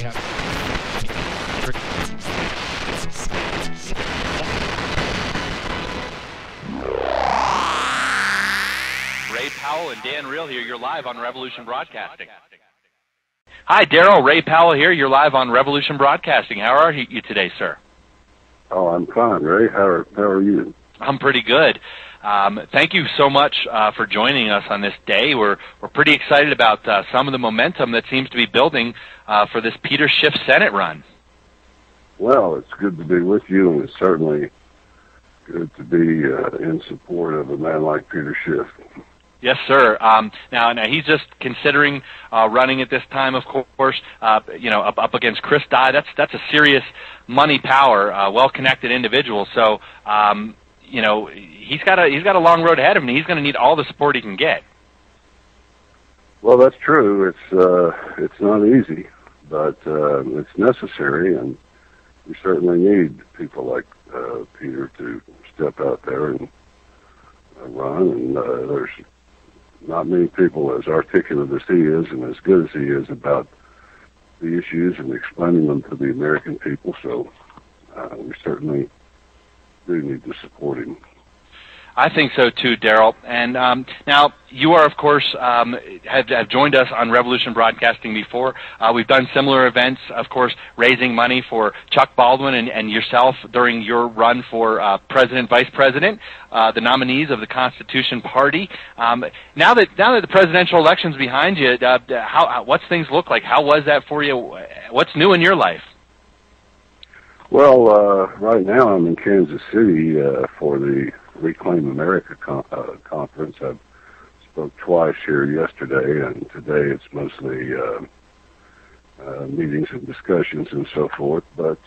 Ray Powell and Dan Real here. You're live on Revolution Broadcasting. Hi, Darrell. Ray Powell here. You're live on Revolution Broadcasting. How are you today, sir? Oh, I'm fine, Ray. How are you? I'm pretty good. Thank you so much for joining us on this day. We're pretty excited about some of the momentum that seems to be building for this Peter Schiff Senate run. Well, it's good to be with you, and it's certainly good to be in support of a man like Peter Schiff. Yes, sir. Now he's just considering running at this time, of course. Up against Chris Dye. That's a serious money power, well-connected individual. So, he's got a long road ahead of him. And he's going to need all the support he can get. Well, that's true. It's not easy, but it's necessary, and we certainly need people like Peter to step out there and run. And there's not many people as articulate as he is and as good as he is about the issues and explaining them to the American people. So we certainly do need to support him. I think so too, Darrell. And now you are, of course, have joined us on Revolution Broadcasting before. We've done similar events, of course, raising money for Chuck Baldwin and yourself during your run for President, Vice President, the nominees of the Constitution Party. Now that the presidential election's behind you, what's things look like? How was that for you? What's new in your life? Well, right now I'm in Kansas City for the Reclaim America conference. I spoke twice here yesterday, and today it's mostly meetings and discussions and so forth. But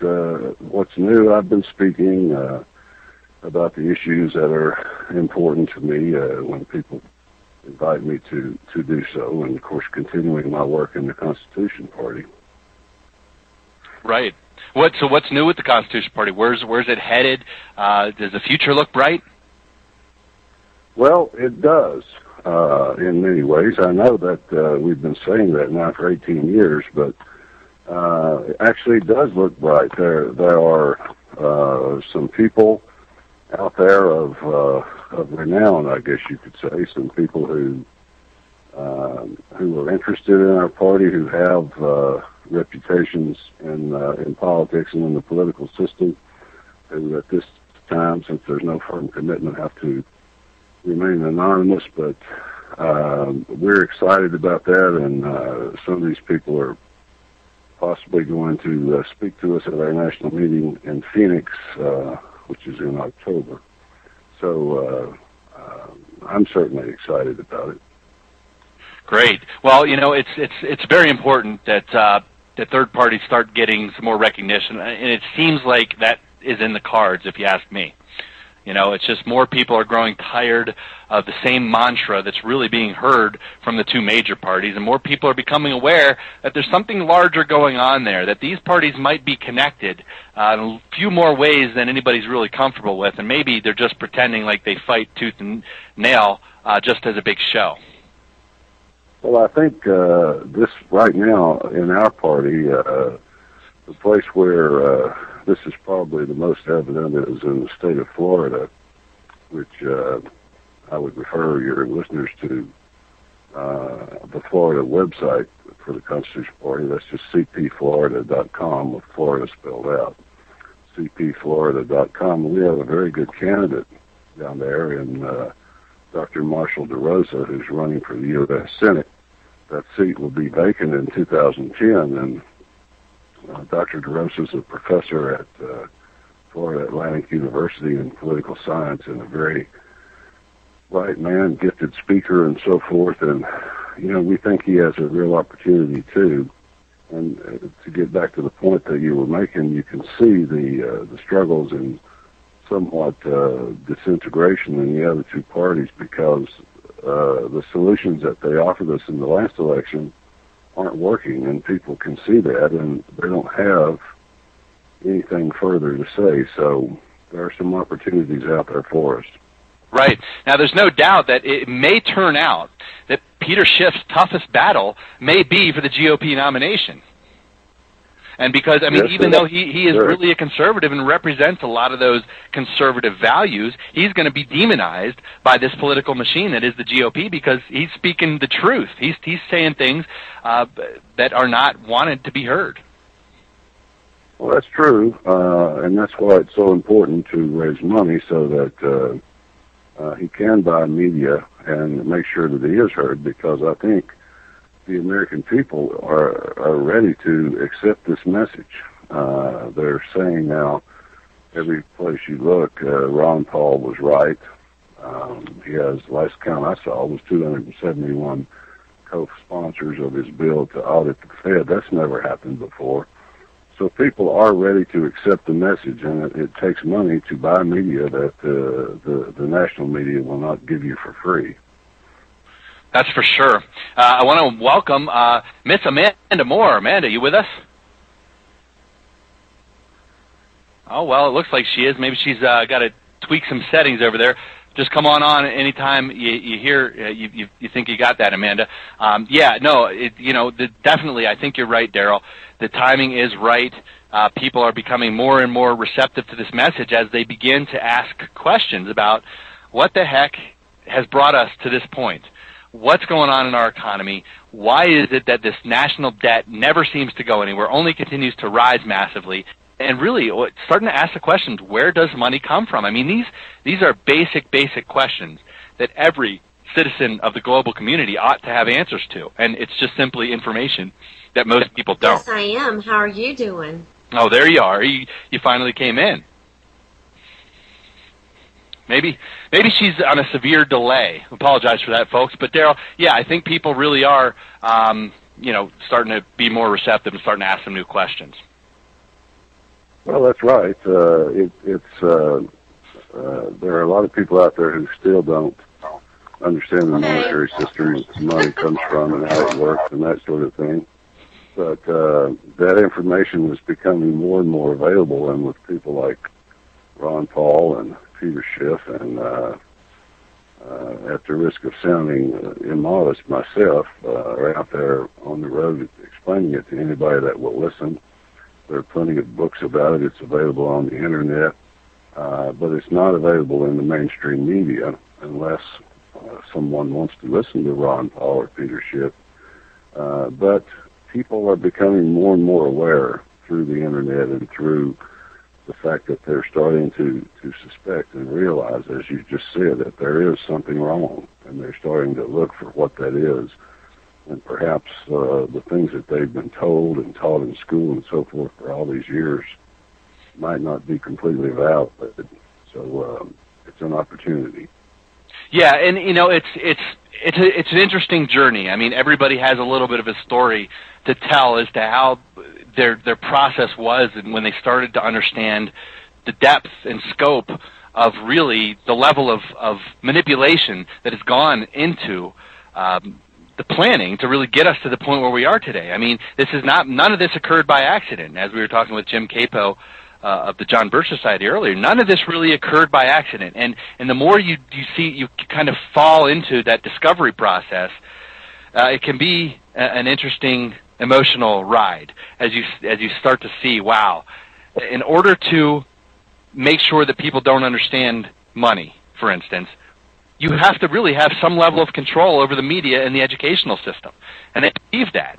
what's new, I've been speaking about the issues that are important to me when people invite me to do so, and of course continuing my work in the Constitution Party. Right. So what's new with the Constitution Party? Where's it headed? Does the future look bright? Well, it does in many ways. I know that we've been saying that now for 18 years, but it actually does look bright. There are some people out there of renown, I guess you could say, some people who are interested in our party, who have reputations in politics and in the political system, who at this time, since there's no firm commitment, have to remain anonymous. But we're excited about that, and some of these people are possibly going to speak to us at our national meeting in Phoenix, which is in October. So I'm certainly excited about it. Great. Well, it's very important that third parties start getting some more recognition, and it seems like that is in the cards, if you ask me. It's just more people are growing tired of the same mantra that's really being heard from the two major parties, and more people are becoming aware that there's something larger going on there, that these parties might be connected in a few more ways than anybody's really comfortable with, and maybe they're just pretending like they fight tooth and nail just as a big show. Well, I think this right now in our party, the place where this is probably the most evident is in the state of Florida, which I would refer your listeners to the Florida website for the Constitution Party. That's just cpflorida.com, with Florida spelled out. cpflorida.com. We have a very good candidate down there in Dr. Marshall DeRosa, who's running for the U.S. Senate. That seat will be vacant in 2010, and Dr. DeRosa is a professor at Florida Atlantic University in political science, and a very bright man, gifted speaker, and so forth. And we think he has a real opportunity too. And to get back to the point that you were making, you can see the struggles and somewhat disintegration in the other two parties, because the solutions that they offered us in the last election aren't working, and people can see that, and they don't have anything further to say. So there are some opportunities out there for us. Right. Now, there's no doubt that it may turn out that Peter Schiff's toughest battle may be for the GOP nomination. And because, I mean, Yes, even sir. though he is Sure. really a conservative and represents a lot of those conservative values, he's going to be demonized by this political machine that is the GOP because he's speaking the truth. He's saying things that are not wanted to be heard. Well, that's true, and that's why it's so important to raise money so that he can buy media and make sure that he is heard, because I think the American people are ready to accept this message. They're saying now, every place you look, Ron Paul was right. He has, last count I saw, was 271 co-sponsors of his bill to audit the Fed. That's never happened before. So people are ready to accept the message, and it takes money to buy media that the national media will not give you for free. That's for sure. I want to welcome Miss Amanda Moore. Amanda, you with us? Oh, well, it looks like she is. Maybe she's got to tweak some settings over there. Just come on anytime you hear you think you got that, Amanda. Yeah, no, definitely. I think you're right, Darrell. The timing is right. People are becoming more and more receptive to this message as they begin to ask questions about what the heck has brought us to this point. What's going on in our economy? Why is it that this national debt never seems to go anywhere, only continues to rise massively? And really, starting to ask the questions, where does money come from? I mean, these are basic questions that every citizen of the global community ought to have answers to. And it's just simply information that most people don't. Yes, I am. How are you doing? Oh, there you are. You finally came in. Maybe she's on a severe delay. Apologize for that, folks. But Darrell, yeah, I think people really are, starting to be more receptive and starting to ask some new questions. Well, that's right. There are a lot of people out there who still don't understand the monetary system, where money comes from and how it works and that sort of thing. But that information is becoming more and more available, and with people like Ron Paul and Peter Schiff, and at the risk of sounding immodest myself, are out there on the road explaining it to anybody that will listen. There are plenty of books about it. It's available on the internet, but it's not available in the mainstream media unless someone wants to listen to Ron Paul or Peter Schiff. But people are becoming more and more aware through the internet and through the fact that they're starting to suspect and realize, as you just said, that there is something wrong, and they're starting to look for what that is. And perhaps the things that they've been told and taught in school and so forth for all these years might not be completely valid. So it's an opportunity. Yeah, and it's an interesting journey. I mean, everybody has a little bit of a story to tell as to how their process was, and when they started to understand the depth and scope of really the level of manipulation that has gone into the planning to really get us to the point where we are today. I mean, none of this occurred by accident. As we were talking with Jim Capo of the John Birch Society earlier, none of this really occurred by accident. And the more you kind of fall into that discovery process, it can be an interesting emotional ride as you start to see, wow, in order to make sure that people don't understand money, for instance, you have to really have some level of control over the media and the educational system. And they achieve that.